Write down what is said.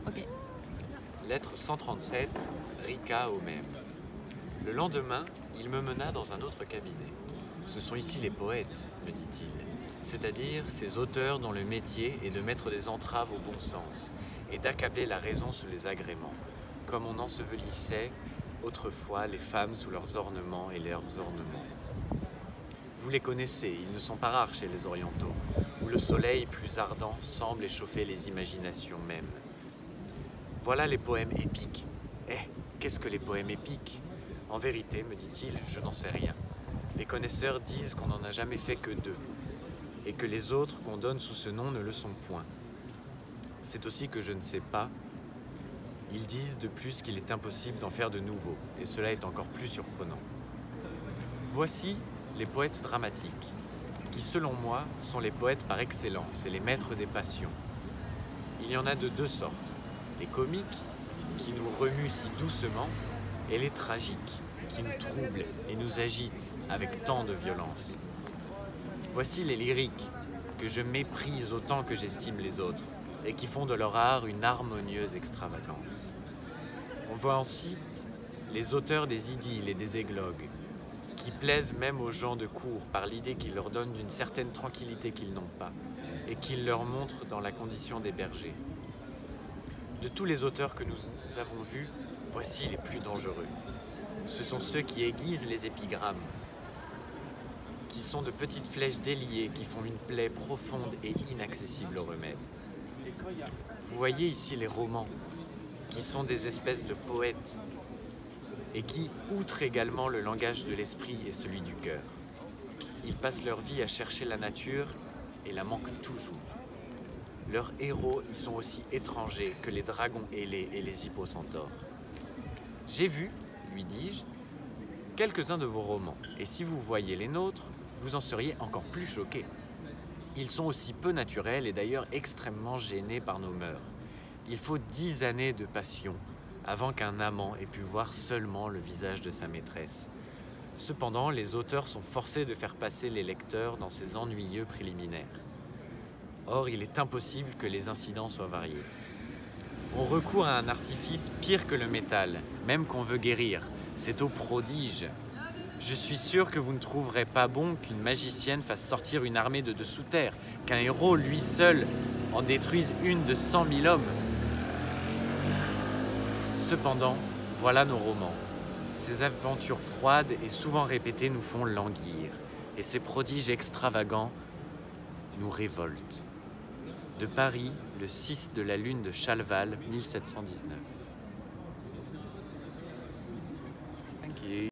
Ok. Lettre 137, Rika au même. Le lendemain, il me mena dans un autre cabinet. Ce sont ici les poètes, me dit-il, c'est-à-dire ces auteurs dont le métier est de mettre des entraves au bon sens et d'accabler la raison sous les agréments, comme on ensevelissait autrefois les femmes sous leurs ornements et leurs ornements. Vous les connaissez, ils ne sont pas rares chez les orientaux, où le soleil plus ardent semble échauffer les imaginations mêmes. Voilà les poèmes épiques. Eh, qu'est-ce que les poèmes épiques? En vérité, me dit-il, je n'en sais rien. Les connaisseurs disent qu'on n'en a jamais fait que 2, et que les autres qu'on donne sous ce nom ne le sont point. C'est aussi que je ne sais pas. Ils disent de plus qu'il est impossible d'en faire de nouveaux, et cela est encore plus surprenant. Voici les poètes dramatiques, qui selon moi sont les poètes par excellence et les maîtres des passions. Il y en a de 2 sortes, les comiques, qui nous remuent si doucement, et les tragiques, qui nous troublent et nous agitent avec tant de violence. Voici les lyriques, que je méprise autant que j'estime les autres, et qui font de leur art une harmonieuse extravagance. On voit ensuite les auteurs des idylles et des églogues, qui plaisent même aux gens de cour par l'idée qu'ils leur donnent d'une certaine tranquillité qu'ils n'ont pas, et qu'ils leur montrent dans la condition des bergers. De tous les auteurs que nous avons vus, voici les plus dangereux. Ce sont ceux qui aiguisent les épigrammes, qui sont de petites flèches déliées qui font une plaie profonde et inaccessible au remède. Vous voyez ici les romans, qui sont des espèces de poètes, et qui outrent également le langage de l'esprit et celui du cœur. Ils passent leur vie à chercher la nature et la manquent toujours. Leurs héros y sont aussi étrangers que les dragons ailés et les hippocentaures. J'ai vu, lui dis-je, quelques-uns de vos romans, et si vous voyiez les nôtres, vous en seriez encore plus choqués. Ils sont aussi peu naturels et d'ailleurs extrêmement gênés par nos mœurs. Il faut 10 années de passion avant qu'un amant ait pu voir seulement le visage de sa maîtresse. Cependant, les auteurs sont forcés de faire passer les lecteurs dans ces ennuyeux préliminaires. Or, il est impossible que les incidents soient variés. On recourt à un artifice pire que le métal, même qu'on veut guérir. C'est au prodige. Je suis sûr que vous ne trouverez pas bon qu'une magicienne fasse sortir une armée de dessous terre, qu'un héros, lui seul, en détruise une de 100 000 hommes. Cependant, voilà nos romans. Ces aventures froides et souvent répétées nous font languir, et ces prodiges extravagants nous révoltent. De Paris, le 6 de la lune de Chalval, 1719. Thank you.